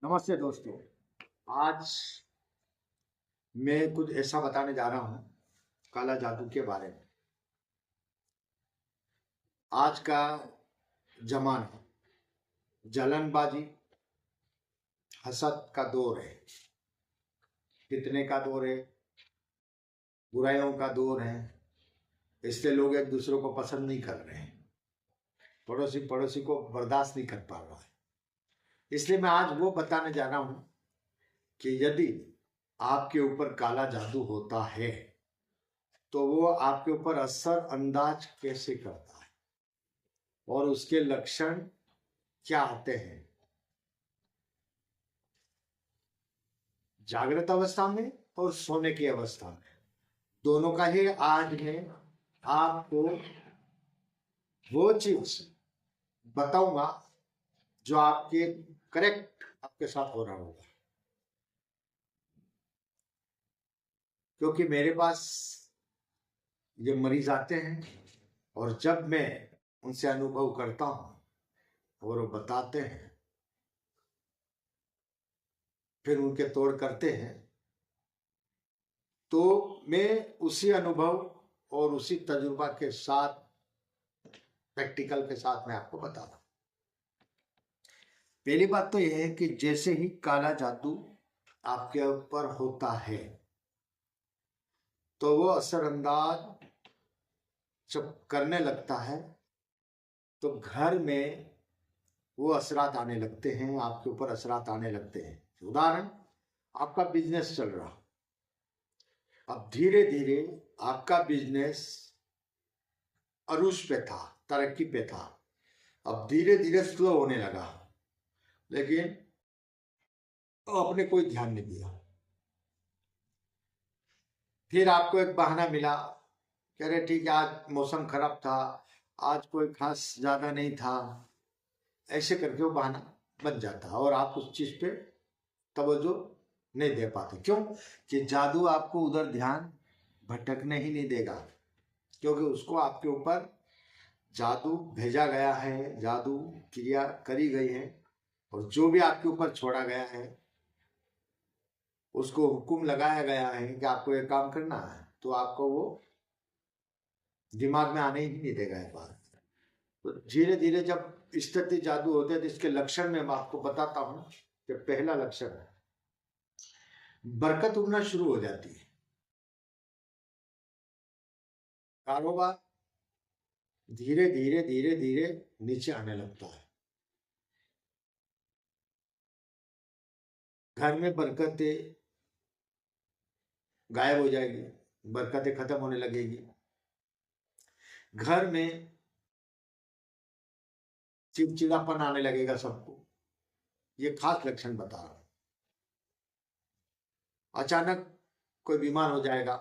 नमस्ते दोस्तों। आज मैं कुछ ऐसा बताने जा रहा हूँ काला जादू के बारे में। आज का जमाना जलनबाजी हसद का दौर है, फितने का दौर है, बुराइयों का दौर है। इसलिए लोग एक दूसरे को पसंद नहीं कर रहे हैं, पड़ोसी पड़ोसी को बर्दाश्त नहीं कर पा रहा है। इसलिए मैं आज वो बताने जा रहा हूँ कि यदि आपके ऊपर काला जादू होता है तो वो आपके ऊपर असर अंदाज कैसे करता है और उसके लक्षण क्या आते हैं जागृत अवस्था में और सोने की अवस्था में, दोनों का ही आज मैं आपको वो चीज बताऊंगा जो आपके करेक्ट आपके साथ हो रहा होगा। क्योंकि मेरे पास ये मरीज आते हैं और जब मैं उनसे अनुभव करता हूं और वो बताते हैं, फिर उनके तोड़ करते हैं, तो मैं उसी अनुभव और उसी तजुर्बा के साथ, प्रैक्टिकल के साथ मैं आपको बता रहा हूं। पहली बात तो यह है कि जैसे ही काला जादू आपके ऊपर होता है तो वो असरअंदाज जब करने लगता है तो घर में वो असरात आने लगते हैं, आपके ऊपर असरात आने लगते हैं। उदाहरण, आपका बिजनेस चल रहा, अब धीरे धीरे आपका बिजनेस अरूज पे था, तरक्की पे था, अब धीरे धीरे स्लो होने लगा, लेकिन आपने कोई ध्यान नहीं दिया। फिर आपको एक बहाना मिला, कह रहे ठीक है आज मौसम खराब था, आज कोई खास ज्यादा नहीं था, ऐसे करके वो बहाना बन जाता है और आप उस चीज पे तवज्जो नहीं दे पाते। क्यों? कि जादू आपको उधर ध्यान भटकने ही नहीं देगा, क्योंकि उसको आपके ऊपर जादू भेजा गया है, जादू क्रिया करी गई है, और जो भी आपके ऊपर छोड़ा गया है उसको हुक्म लगाया गया है कि आपको ये काम करना है, तो आपको वो दिमाग में आने ही नहीं देगा ये बात। तो धीरे धीरे जब स्थिति जादू होते हैं तो इसके लक्षण में मैं आपको बताता हूं कि पहला लक्षण है, बरकत उड़ना शुरू हो जाती है, कारोबार धीरे धीरे धीरे धीरे नीचे आने लगता है, घर में बरकतें गायब हो जाएगी, बरकतें खत्म होने लगेगी, घर में चिड़चिड़ापन आने लगेगा सबको। ये खास लक्षण बता रहा हूं। अचानक कोई बीमार हो जाएगा,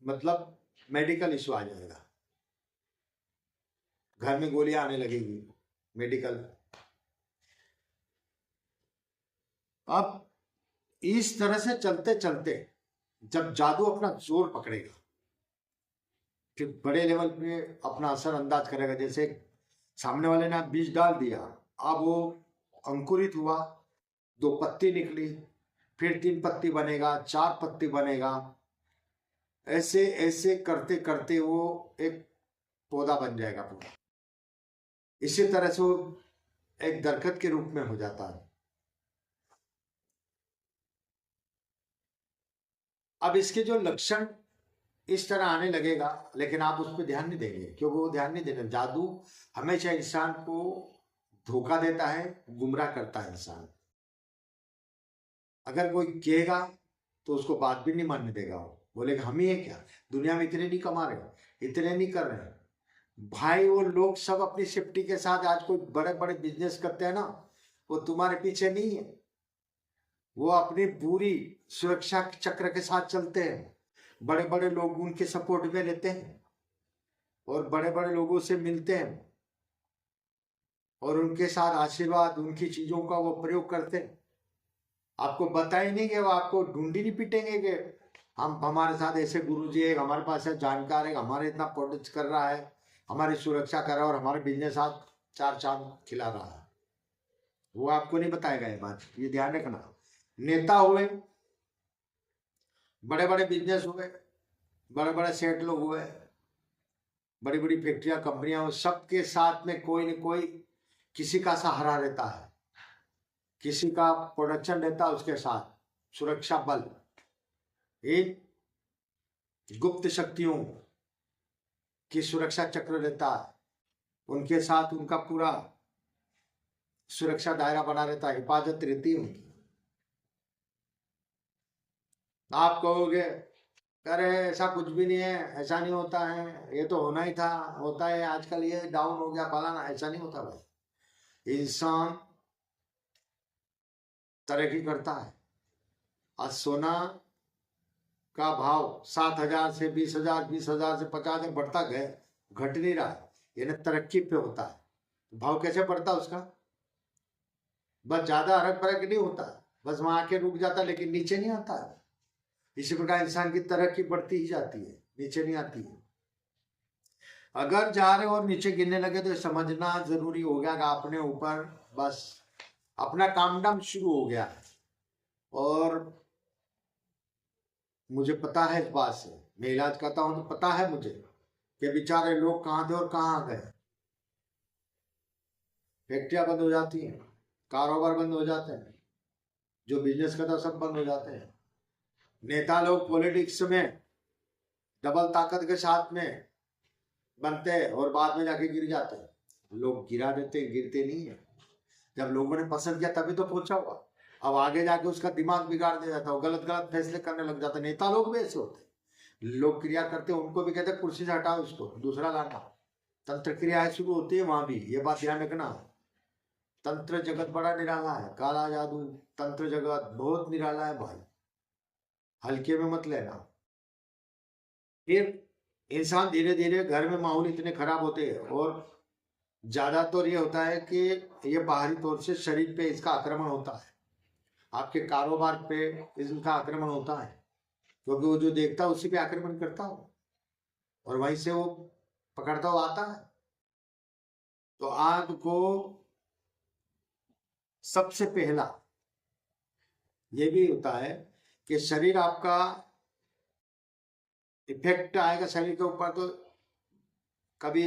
मतलब मेडिकल इश्यू आ जाएगा, घर में गोलियां आने लगेगी, मेडिकल। अब इस तरह से चलते चलते जब जादू अपना जोर पकड़ेगा, फिर बड़े लेवल पे अपना असर अंदाज करेगा। जैसे सामने वाले ने आप बीज डाल दिया, अब वो अंकुरित हुआ, 2 पत्ती निकली, फिर 3 पत्ती बनेगा, 4 पत्ती बनेगा, ऐसे ऐसे करते करते वो एक पौधा बन जाएगा पूरा। इसी तरह से वो एक दरख्त के रूप में हो जाता है। अब इसके जो लक्षण इस तरह आने लगेगा, लेकिन आप उस पर ध्यान नहीं देंगे, क्योंकि वो ध्यान नहीं देना। जादू हमेशा इंसान को धोखा देता है, गुमराह करता है इंसान। अगर कोई कहेगा तो उसको बात भी नहीं मानने देगा, वो बोलेगा हम ही है क्या, दुनिया में इतने नहीं कमा रहे, इतने नहीं कर रहे। भाई वो लोग सब अपनी सेफ्टी के साथ आज कोई बड़े बड़े बिजनेस करते हैं ना, वो तुम्हारे पीछे नहीं है, वो अपनी पूरी सुरक्षा चक्र के साथ चलते हैं। बड़े बड़े लोग उनके सपोर्ट में रहते हैं और बड़े बड़े लोगों से मिलते हैं और उनके साथ आशीर्वाद, उनकी चीजों का वो प्रयोग करते हैं। आपको बताए नहीं कि वो आपको ढूंढी नहीं पीटेंगे कि हम हमारे साथ ऐसे गुरुजी है, हमारे पास है जानकार है, हमारे इतना प्रोडक्ट कर रहा है, हमारी सुरक्षा कर रहा है और हमारे बिजनेस आज चार चांद खिला रहा है। वो आपको नहीं बताएगा ये बात, ये ध्यान रखना। नेता हुए, बड़े बड़े बिजनेस हुए, बड़े बड़े सेठ लोग हुए, बड़ी बड़ी फैक्ट्रियां कंपनियां हुई, सबके साथ में कोई न कोई किसी का सहारा रहता है, किसी का प्रोडक्शन रहता है, उसके साथ सुरक्षा बल, एक गुप्त शक्तियों की सुरक्षा चक्र रहता है, उनके साथ उनका पूरा सुरक्षा दायरा बना रहता है, हिफाजत रहती है उनकी। आप कहोगे अरे ऐसा कुछ भी नहीं है, ऐसा नहीं होता है, ये तो होना ही था, होता है आजकल, ये डाउन हो गया फलाना, ऐसा नहीं होता भाई। इंसान तरक्की करता है। आज सोना का भाव 7,000 से 20,000, 20,000 से 50,000 बढ़ता गया, घट नहीं रहा है, यानी तरक्की पे होता है। भाव कैसे बढ़ता उसका? बस ज्यादा अरग फरक नहीं होता, बस वहां आके रुक जाता, लेकिन नीचे नहीं आता है। इसी प्रकार इंसान की तरक्की बढ़ती ही जाती है, नीचे नहीं आती है। अगर जा रहे और नीचे गिरने लगे तो समझना जरूरी हो गया कि अपने ऊपर बस अपना काम डाम शुरू हो गया है। और मुझे पता है इस बात से, मैं इलाज करता हूं तो पता है मुझे कि बेचारे लोग कहाँ थे और कहाँ आ गए। फैक्ट्रियां बंद हो जाती हैं, कारोबार बंद हो जाते हैं, जो बिजनेस करता सब बंद हो जाते हैं। नेता लोग पॉलिटिक्स में डबल ताकत के साथ में बनते हैं और बाद में जाके गिर जाते हैं। लोग गिरा देते, गिरते नहीं है। जब लोगों ने पसंद किया तभी तो पहुंचा हुआ, अब आगे जाके उसका दिमाग बिगाड़ दिया जाता है, गलत गलत फैसले करने लग जाता है। नेता लोग भी ऐसे होते हैं, लोग क्रिया करते हैं, उनको भी कहते हैं कुर्सी से हटाओ इसको, दूसरा लाना। तंत्र क्रियाएं शुरू होती है वहां भी, ये बात ध्यान रखना। तंत्र जगत बड़ा निराला है, काला जादू तंत्र जगत बहुत निराला है भाई, हल्के में मत लेना। फिर इंसान धीरे धीरे, घर में माहौल इतने खराब होते हैं, और ज्यादातर ये होता है कि ये बाहरी तौर से शरीर पे इसका आक्रमण होता है, आपके कारोबार पे इसका आक्रमण होता है, क्योंकि वो जो देखता है उसी पे आक्रमण करता हो और वहीं से वो पकड़ता हुआ आता है। तो आग को सबसे पहला ये भी होता है कि शरीर आपका इफेक्ट आएगा शरीर के ऊपर, तो कभी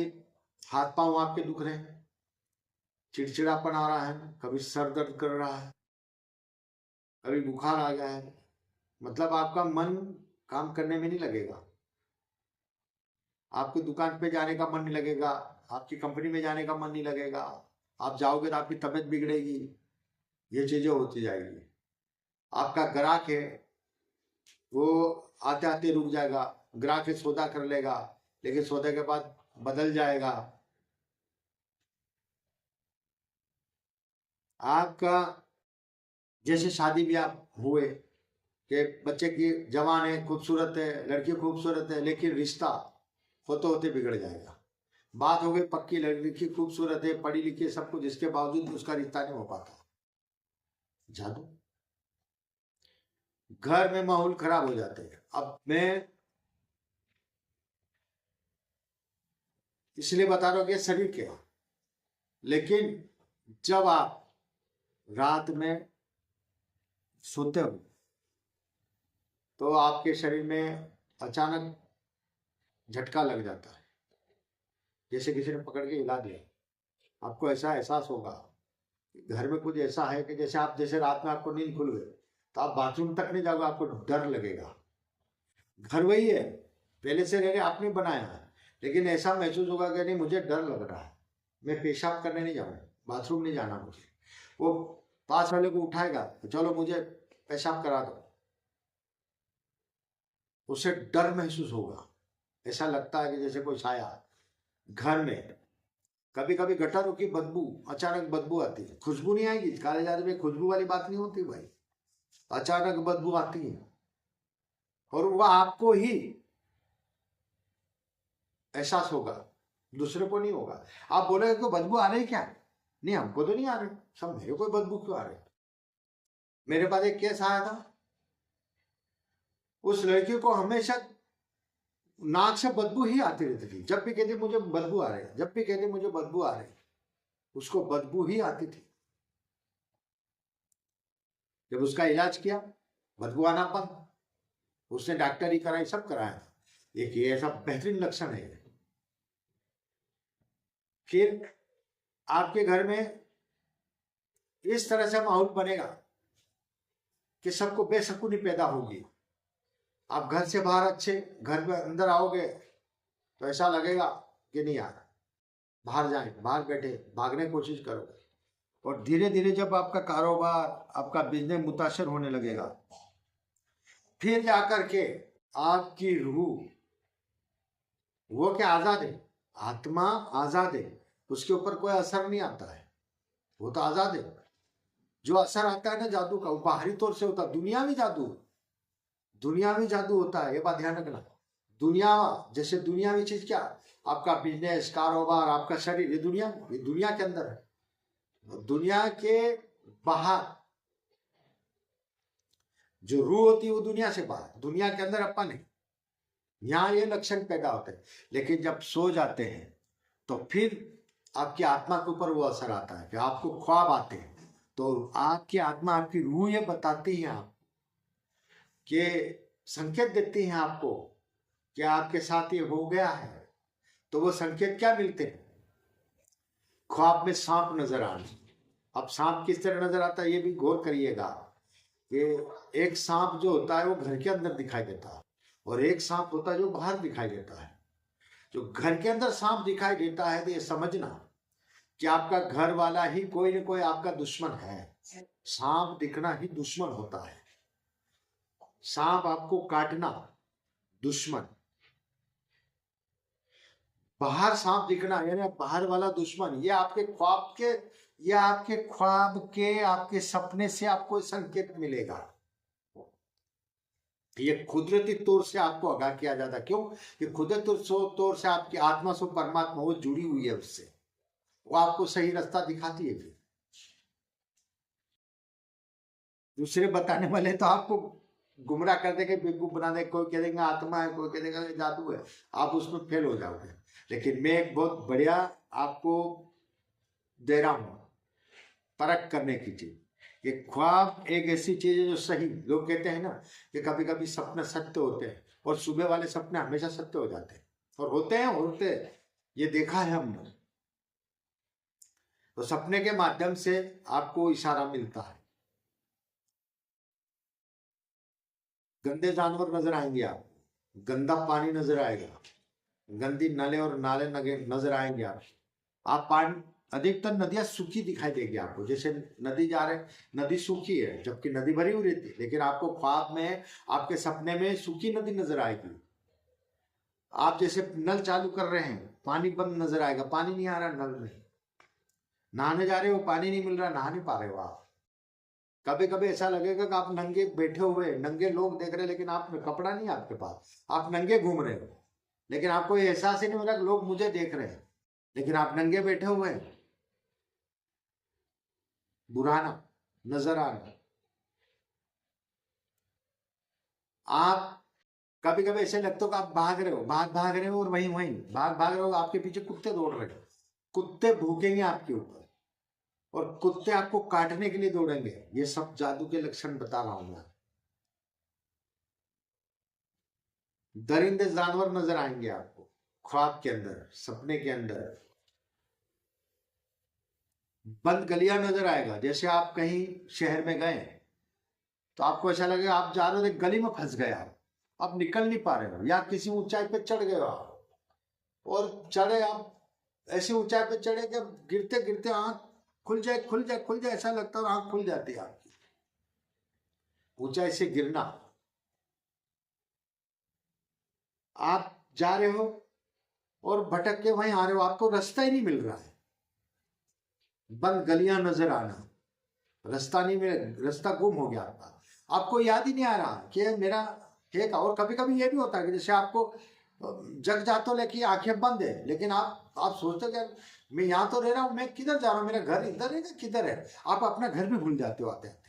हाथ पांव आपके दुख रहे हैं, चिड़चिड़ापन आ रहा है, कभी सर दर्द कर रहा है, कभी बुखार आ गया है, मतलब आपका मन काम करने में नहीं लगेगा, आपकी दुकान पे जाने का मन नहीं लगेगा, आपकी कंपनी में जाने का मन नहीं लगेगा, आप जाओगे तो आपकी तबीयत बिगड़ेगी, ये चीजें होती जाएगी। आपका ग्राहक है वो आते आते रुक जाएगा, ग्राहक सौदा कर लेगा, लेकिन सौदे के बाद बदल जाएगा। आपका जैसे शादी ब्याह हुए कि बच्चे की जवान है, खूबसूरत है, लड़की खूबसूरत है, लेकिन रिश्ता होते होते बिगड़ जाएगा। बात हो गई पक्की, लड़की खूबसूरत है, पढ़ी लिखी, सब कुछ, इसके बावजूद उसका रिश्ता नहीं हो पाता, जादू। घर में माहौल खराब हो जाते हैं। अब मैं इसलिए बता रहा हूं कि शरीर क्या, लेकिन जब आप रात में सोते हो तो आपके शरीर में अचानक झटका लग जाता है, जैसे किसी ने पकड़ के हिला दिया। आपको ऐसा एहसास होगा, घर में कुछ ऐसा है कि जैसे आप, जैसे रात में आपको नींद खुल गई तो आप बाथरूम तक नहीं जाओगे, आपको डर लगेगा। घर वही है, पहले से रह आपने बनाया है, लेकिन ऐसा महसूस होगा कि नहीं मुझे डर लग रहा है, मैं पेशाब करने नहीं जाऊँ, बाथरूम नहीं जाना मुझे। वो पास वाले को उठाएगा, चलो मुझे पेशाब करा दो, उसे डर महसूस होगा, ऐसा लगता है कि जैसे कोई साया। घर में कभी कभी गटरों की बदबू, अचानक बदबू आती है, खुशबू नहीं आएगी, काले जादू में खुशबू वाली बात नहीं होती भाई, अचानक बदबू आती है और वह आपको ही एहसास होगा, दूसरे को नहीं होगा। आप बोलेंगे कि बदबू आ रही क्या? नहीं, हमको तो नहीं आ रही, सब मेरे को बदबू क्यों आ रही? मेरे पास एक केस आया था, उस लड़की को हमेशा नाक से बदबू ही आती रहती थी। जब भी कहती मुझे बदबू आ रही है, जब भी कहती मुझे बदबू आ रही, उसको बदबू ही आती थी। जब उसका इलाज किया, बदबू आना बंद, उसने डॉक्टरी कराई, सब कराया। एक ये ऐसा बेहतरीन लक्षण है। फिर आपके घर में इस तरह से माहौल बनेगा कि सबको बेसुकूनी पैदा होगी। आप घर से बाहर अच्छे, घर में अंदर आओगे तो ऐसा लगेगा कि नहीं यार, बाहर जाएं, बाहर बैठे, भागने की कोशिश करो। और धीरे धीरे जब आपका कारोबार, आपका बिजनेस मुतासर होने लगेगा, फिर जाकर के आपकी रूह, वो क्या आजाद है, आत्मा आजाद है, उसके ऊपर कोई असर नहीं आता है, वो तो आजाद है। जो असर आता है ना जादू का, वो बाहरी तौर से होता है। दुनियावी जादू, दुनियावी जादू होता है, ये बात ध्यान रखना। दुनिया, जैसे दुनियावी चीज क्या, आपका बिजनेस, कारोबार, आपका शरीर, ये दुनिया के अंदर है। दुनिया के बाहर जो रूह होती है वो दुनिया से बाहर, दुनिया के अंदर अपन है। यहाँ ये लक्षण पैदा होते हैं। लेकिन जब सो जाते हैं तो फिर आपकी आत्मा के ऊपर वो असर आता है कि आपको ख्वाब आते हैं। तो आपकी आत्मा, आपकी रूह ये बताती है, आप के संकेत देती हैं आपको कि आपके साथ ये हो गया है। तो वो संकेत क्या मिलते हैं? ख्वाब में सांप नजर आना। अब सांप किस तरह नजर आता है ये भी गौर करिएगा कि एक सांप जो होता है वो घर के अंदर दिखाई देता है, और एक सांप होता है जो बाहर दिखाई देता है। जो घर के अंदर सांप दिखाई देता है तो ये समझना कि आपका घर वाला ही कोई न कोई आपका दुश्मन है। सांप दिखना ही दुश्मन होता है। सांप आपको काटना दुश्मन, बाहर सांप दिखना यानी बाहर वाला दुश्मन। ये आपके ख्वाब के, या आपके ख्वाब के, आपके सपने से आपको संकेत मिलेगा। ये कुदरती तौर से आपको आगाह किया जाता। क्यों? कि कुदरती तौर से आपकी आत्मा से परमात्मा वो जुड़ी हुई है, उससे वो आपको सही रास्ता दिखाती है। फिर दूसरे बताने वाले तो आपको गुमराह कर देंगे, बेवकूफ बना देंगे। कोई कह देगा आत्मा है, कोई कह देगा जादू है, आप उसमें फेल हो जाओगे। लेकिन मैं एक बहुत बढ़िया आपको दे रहा हूं परख करने की चीज। ये ख्वाब एक ऐसी चीज है जो सही, लोग कहते हैं ना कि कभी कभी सपने सत्य होते हैं, और सुबह वाले सपने हमेशा सत्य हो जाते हैं, और होते हैं, ये देखा है हमने। तो सपने के माध्यम से आपको इशारा मिलता है। गंदे जानवर नजर आएंगे, आप गंदा पानी नजर आएगा, गंदी नले और नाले नजर आएंगे। आप पानी, अधिकतर नदियां सूखी दिखाई देगी आपको। जैसे नदी जा रहे, नदी सूखी है जबकि नदी भरी हुई रहती है, लेकिन आपको ख्वाब में, आपके सपने में सूखी नदी नजर आएगी। आप जैसे नल चालू कर रहे हैं, पानी बंद नजर आएगा, पानी नहीं आ रहा नल में। नहाने जा रहे हो, पानी नहीं मिल रहा, नहा नहीं पा रहे हो आप। कभी कभी ऐसा लगेगा कि आप नंगे बैठे हुए, नंगे लोग देख रहे हैं, लेकिन आप कपड़ा नहीं आपके पास, आप नंगे घूम रहे हो, लेकिन आपको एहसास ही नहीं हो रहा कि लोग मुझे देख रहे हैं, लेकिन आप नंगे बैठे हुए हैं। बुराना नजर आना। आप कभी कभी ऐसे लगता हो कि आप भाग रहे हो, भाग रहे हो, और वहीं वहीं भाग रहे हो, आपके पीछे कुत्ते दौड़ रहे हो। कुत्ते भूखेंगे आपके ऊपर, और कुत्ते आपको काटने के लिए दौड़ेंगे। ये सब जादू के लक्षण बता रहा हूं मैं। दरिंदे जानवर नजर आएंगे आपको ख्वाब के अंदर, सपने के अंदर। बंद गलियां नजर आएगा। जैसे आप कहीं शहर में गए तो आपको ऐसा लगेगा आप जा रहे हो, एक गली में फंस गए, आप निकल नहीं पा रहे हो, या किसी ऊंचाई पे चढ़ गए हो आप, और चढ़े आप ऐसी ऊंचाई पे चढ़े कि गिरते गिरते आंख खुल जाए, ऐसा लगता है, और आंख खुल जाती है आपकी। ऊंचाई से गिरना। आप जा रहे हो और भटक के वहीं आ रहे हो, आपको रास्ता ही नहीं मिल रहा है। बंद गलियां नजर आना, रास्ता नहीं मिल, रास्ता गुम हो गया आपका, आपको याद ही नहीं आ रहा कि मेरा है का। और कभी कभी ये भी होता है कि जैसे आपको जग जाते हो, लेकिन आंखें बंद है, लेकिन आप सोचते हो कि मैं यहाँ तो रह रहा हूँ, मैं किधर जा रहा हूँ, मेरा घर इधर है कि किधर है। आप अपना घर भी भूल जाते हो आते आते।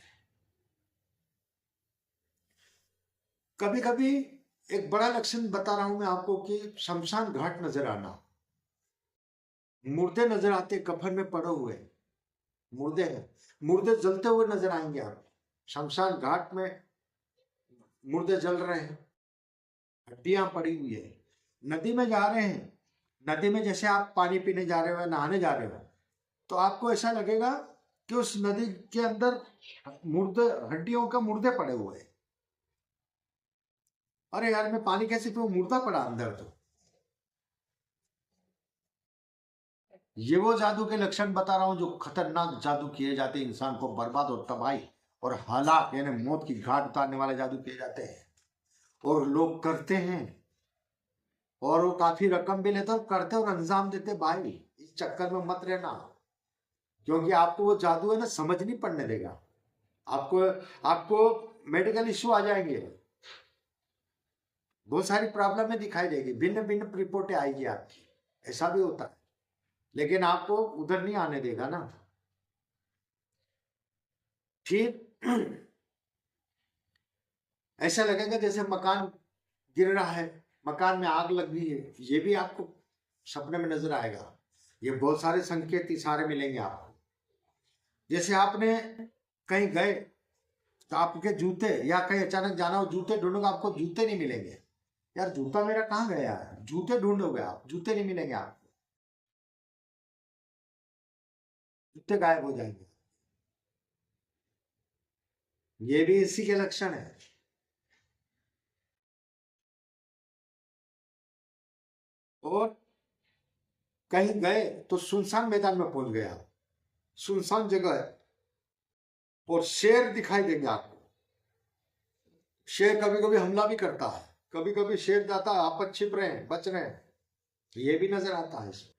कभी कभी एक बड़ा लक्षण बता रहा हूं मैं आपको कि शमशान घाट नजर आना, मुर्दे नजर आते, कफन में पड़े हुए मुर्दे हैं, मुर्दे जलते हुए नजर आएंगे आप। शमशान घाट में मुर्दे जल रहे हैं, हड्डियां पड़ी हुई है। नदी में जा रहे हैं, नदी में जैसे आप पानी पीने जा रहे हो, नहाने जा रहे हो, तो आपको ऐसा लगेगा कि उस नदी के अंदर मुर्दे, हड्डियों का मुर्दे पड़े हुए हैं। अरे यार मैं पानी कैसे पीऊं, मुर्दा पड़ा अंदर। तो ये वो जादू के लक्षण बता रहा हूं जो खतरनाक जादू किए जाते हैं, इंसान को बर्बाद और तबाही और हलाक यानी मौत की घाट उतारने वाले जादू किए जाते हैं, और लोग करते हैं, और वो काफी रकम भी लेते और करते और अंजाम देते। भाई इस चक्कर में मत रहना, क्योंकि आपको वो जादू है ना समझ नहीं पड़ने देगा। आपको आपको मेडिकल इश्यू आ जाएंगे, बहुत सारी प्रॉब्लम दिखाई देगी, भिन्न भिन्न रिपोर्टें आएगी आपकी। ऐसा भी होता है, लेकिन आपको उधर नहीं आने देगा ना। फिर ऐसा लगेगा जैसे मकान गिर रहा है, मकान में आग लग गई है, ये भी आपको सपने में नजर आएगा। ये बहुत सारे संकेत इशारे मिलेंगे आपको। जैसे आपने कहीं गए तो आपके जूते, या कहीं अचानक जाना हो, जूते ढूंढोगे, आपको जूते नहीं मिलेंगे। यार जूता मेरा कहाँ गया है, जूते ढूंढोगे आप, जूते नहीं मिलेंगे आपको, जूते गायब हो जाएंगे। ये भी इसी के लक्षण है। और कहीं गए तो सुनसान मैदान में पहुंच गया, सुनसान जगह है, और शेर दिखाई देंगे आपको। शेर कभी कभी हमला भी करता है, कभी कभी शेर जाता है, आप छिप रहे हैं, बच रहे हैं, ये भी नजर आता है इसमें।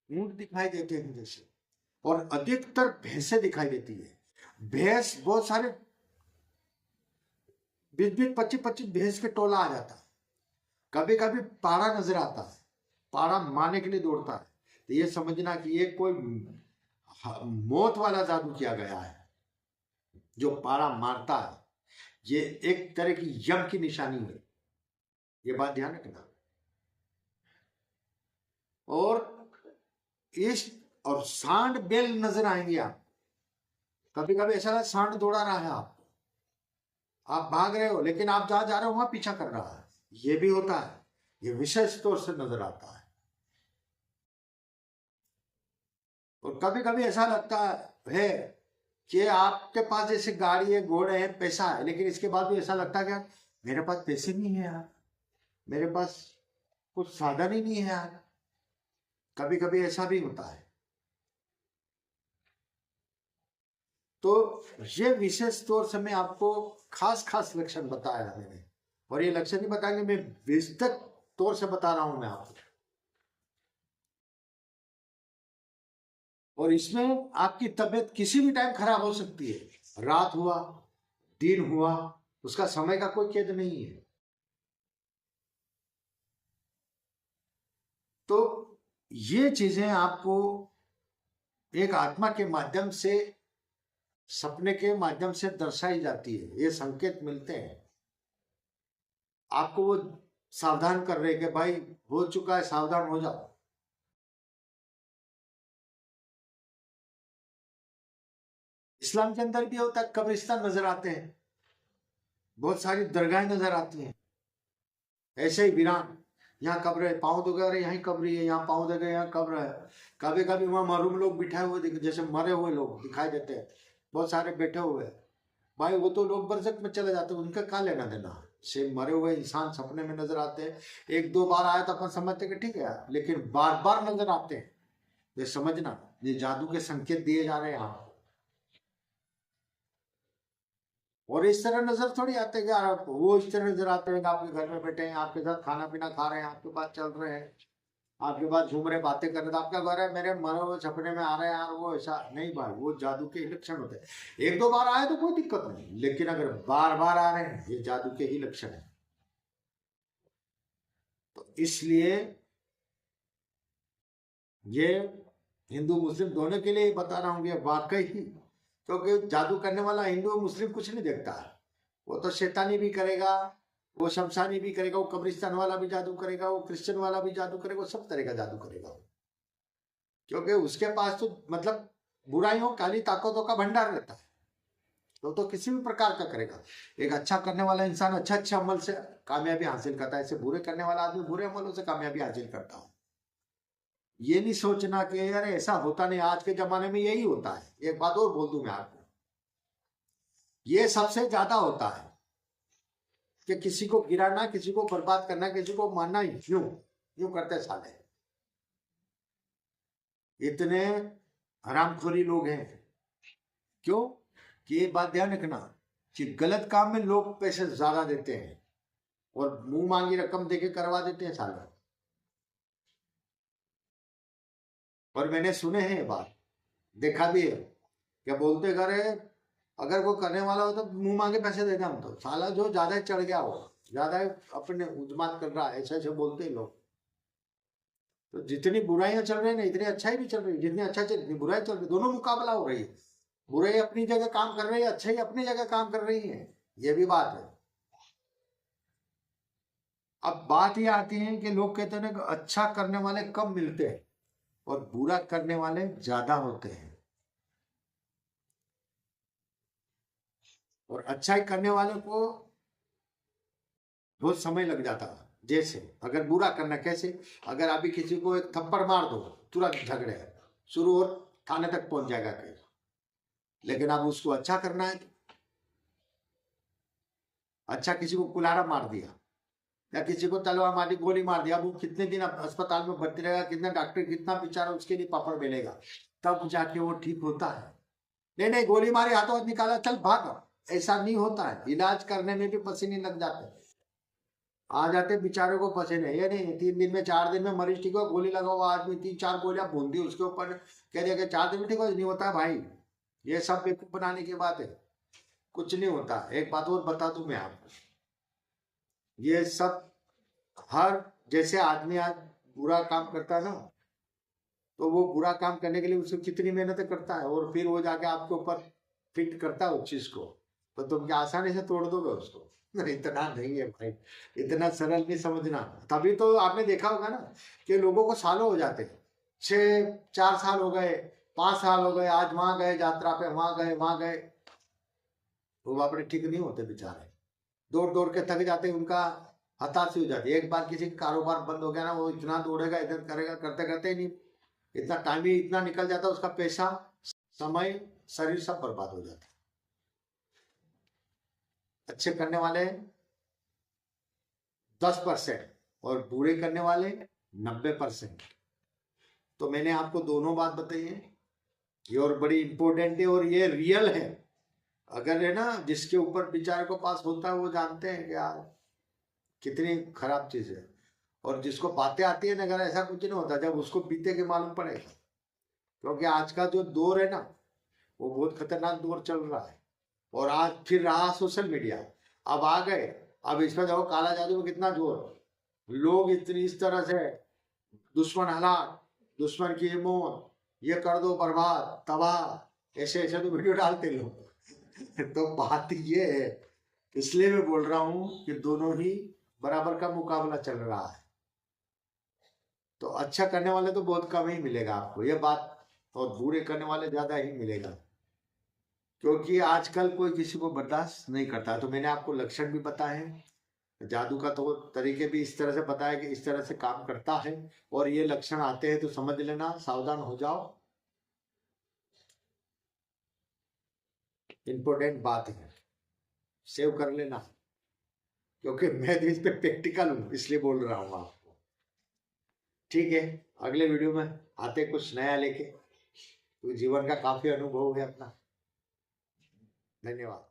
ऊंट दिखाई देते हैं जैसे, और अधिकतर भैंसे दिखाई देती है। भैंस बहुत सारे 20-20, 25-25 भैंस के टोला आ जाता है। कभी कभी पाड़ा नजर आता है, पाड़ा मारने के लिए दौड़ता है। तो ये समझना कि ये कोई मौत वाला जादू किया गया है। जो पाड़ा मारता है ये एक तरह की यम की निशानी है, ये बात ध्यान रखना। और इस और सांड बेल नजर आएंगे आप। कभी कभी ऐसा लगता है सांड दौड़ा रहा है, आप भाग रहे हो, लेकिन आप जहां जा रहे हो वहां पीछा कर रहा है, ये भी होता है। ये विशेष तौर से नजर आता है। और कभी कभी ऐसा लगता है कि आपके पास जैसे गाड़ी है, घोड़े हैं, पैसा है, लेकिन इसके बाद भी ऐसा लगता है कि यार मेरे पास पैसे नहीं है यार, मेरे पास कुछ साधन ही नहीं है यार। कभी कभी ऐसा भी होता है। तो ये विशेष तौर से मैं आपको खास खास लक्षण बताया मैंने, और ये लक्षण नहीं बताएंगे, मैं विस्तृत तौर से बता रहा हूं मैं आपको। और इसमें आपकी तबीयत किसी भी टाइम खराब हो सकती है, रात हुआ, दिन हुआ, उसका समय का कोई कैद नहीं है। तो ये चीजें आपको एक आत्मा के माध्यम से, सपने के माध्यम से दर्शाई जाती है, ये संकेत मिलते हैं आपको। वो सावधान कर रहे हैं कि भाई हो चुका है, सावधान हो जाओ। इस्लाम के अंदर भी होता है, कब्रिस्तान नजर आते हैं, बहुत सारी दरगाहें नजर आती हैं, ऐसे ही वीरान, यहाँ कब्र है, पाँव दो गए यहीं कब्र है, यहाँ पाँव दे गए यहाँ कब्र है। कभी कभी वहां मरूम लोग बिठाए हुए जैसे मरे हुए लोग दिखाई देते हैं, बहुत सारे बैठे हुए। भाई वो तो लोग बरसक में चले जाते हैं, उनका क्या लेना देना। से मरे हुए इंसान सपने में नजर आते हैं, एक दो बार आया तो अपन समझते कि ठीक है, लेकिन बार बार नजर आते हैं, ये समझना ये जादू के संकेत दिए जा रहे हैं आपको। और इस तरह नजर थोड़ी आते हैं कि आप, वो इस तरह नजर आते हैं कि आपके घर में बैठे हैं, आपके साथ खाना पीना खा रहे हैं, आपके पास चल रहे हैं, आपके पास घूम रहे, बातें कर रहे, तो आपका घर है, मेरे मरे हुए सपने में आ रहे हैं यार, वो ऐसा नहीं भाई, वो जादू के ही लक्षण होते हैं। एक दो बार आए तो कोई दिक्कत नहीं, लेकिन अगर बार बार आ रहे हैं, ये जादू के ही लक्षण है। तो इसलिए ये हिंदू मुस्लिम दोनों के लिए बता रहा हूं कि वाकई ही क्योंकि जादू करने वाला हिंदू मुस्लिम कुछ नहीं देखता है। वो तो शैतानी भी करेगा, वो शमशानी भी करेगा, वो कब्रिस्तान वाला भी जादू करेगा, वो क्रिश्चियन वाला भी जादू करेगा, वो सब तरह का जादू करेगा। क्योंकि उसके पास तो मतलब बुराइयों काली ताकतों का भंडार रहता है, तो किसी भी प्रकार का करेगा। एक अच्छा करने वाला इंसान अच्छा अच्छा अमल से कामयाबी हासिल करता है, ऐसे बुरे करने वाला आदमी बुरे अमलों से कामयाबी हासिल करता है। ये नहीं सोचना कि यार ऐसा होता नहीं, आज के जमाने में यही होता है। एक बात और बोल दूं मैं आपको, ये सबसे ज्यादा होता है कि किसी को गिराना, किसी को बर्बाद करना, किसी को मारना, यूं यूं करते साले। इतने हरामखोरी लोग हैं। क्यों? कि ये बात ध्यान रखना कि गलत काम में लोग पैसे ज्यादा देते हैं और मुंह मांगी रकम देके करवा देते हैं साले। और मैंने सुने हैं ये बात, देखा भी है। क्या बोलते करे, अगर कोई करने वाला हो तो मुंह मांगे पैसे देना, हम तो साला जो ज्यादा चढ़ गया हो, ज्यादा अपने उद्मात कर रहा है, ऐसे ऐसे बोलते हैं लोग। तो जितनी बुराइयां चल रही है ना, इतनी अच्छाई भी चल रही है। जितनी अच्छा चल रही बुराई चल रही, दोनों मुकाबला हो रही है। बुराई अपनी जगह काम कर रही है, अच्छाई अपनी जगह काम कर रही है, ये भी बात है। अब बात ये आती है कि लोग कहते हैं कि अच्छा करने वाले कम मिलते हैं और बुरा करने वाले ज्यादा होते हैं, और अच्छाई करने वाले को बहुत समय लग जाता है। जैसे अगर बुरा करना कैसे, अगर अभी किसी को एक थप्पड़ मार दो, तुरंत झगड़े शुरू और थाने तक पहुंच जाएगा कहीं। लेकिन अब उसको अच्छा करना है, अच्छा किसी को कुल्हाड़ा मार दिया या किसी को तलवार मार दी, गोली मार दिया, अब वो कितने दिन अस्पताल में भर्ती रहेगा, कितना डॉक्टर कितना बेचारा उसके लिए पापड़ बेलेगा, तब जाके वो ठीक होता है। नहीं नहीं, गोली मारी, हाथों हाथ निकाला, चल भाग, ऐसा नहीं होता है। इलाज करने में भी पसीने लग जाते हैं, आ जाते बेचारे को पसीने। ये नहीं 3 दिन में 4 दिन में मरीज ठीक हो, गोली लगा हुआ आदमी 3-4 गोलियां भून दी उसके ऊपर, कह दिया कि 4 दिन में ठीक हो, नहीं होता है भाई। ये सब बेवकूफ बनाने की बात है, कुछ नहीं होता। एक बात और बता दूं मैं आपको, ये सब हर जैसे आदमी आज बुरा काम करता है ना, तो वो बुरा काम करने के लिए उसको कितनी मेहनत करता है, और फिर वो जाके आपके ऊपर फिट करता है उस चीज को, तो तुम क्या आसानी से तोड़ दोगे उसको? नहीं, इतना नहीं है भाई, इतना सरल नहीं समझना। तभी तो आपने देखा होगा ना कि लोगों को सालों हो जाते हैं, 4 साल हो गए, 5 साल हो गए, आज वहां गए यात्रा पे, वहां गए, वो अपने ठीक नहीं होते बेचारे, दौड़ दौड़ के थक जाते हैं, उनका हताशी हो जाती है। एक बार किसी का कारोबार बंद हो गया ना, वो इतना दौड़ेगा, इधर करेगा, करते करते ही नहीं, इतना टाइम ही इतना निकल जाता है, उसका पैसा, समय, शरीर सब बर्बाद हो जाता है। अच्छे करने वाले 10% और बुरे करने वाले 90%। तो मैंने आपको दोनों बात बताई है, ये और बड़ी इंपॉर्टेंट है और ये रियल है। अगर है ना, जिसके ऊपर बेचारे को पास होता है वो जानते हैं कि यार कितनी खराब चीज है, और जिसको बातें आती है ना, अगर ऐसा कुछ नहीं होता, जब उसको बीते के मालूम पड़ेगा। क्योंकि आज का जो दौर है ना, वो बहुत खतरनाक दौर चल रहा है। और आज फिर रहा सोशल मीडिया, अब आ गए, अब इसमें देखो काला जादू में कितना जोर, लोग इतनी इस तरह से दुश्मन हलाक, दुश्मन की मौत, ये कर दो बर्बाद तबाह, ऐसे ऐसे तो वीडियो डालते लोग। तो बात ये है, इसलिए मैं बोल रहा हूं कि दोनों ही बराबर का मुकाबला चल रहा है। तो अच्छा करने वाले तो बहुत कम ही मिलेगा आपको ये बात, और बुरे करने वाले ज्यादा ही मिलेगा, क्योंकि आजकल कोई किसी को बर्दाश्त नहीं करता। तो मैंने आपको लक्षण भी बताए, जादू का तो तरीके भी इस तरह से बताया कि इस तरह से काम करता है, और ये लक्षण आते हैं तो समझ लेना, सावधान हो जाओ। इंपॉर्टेंट बात है, सेव कर लेना, क्योंकि मैं तो इस पे प्रैक्टिकल हूं, इसलिए बोल रहा हूं आपको। ठीक है, अगले वीडियो में आते कुछ नया लेके, तो जीवन का काफी अनुभव है अपना। धन्यवाद।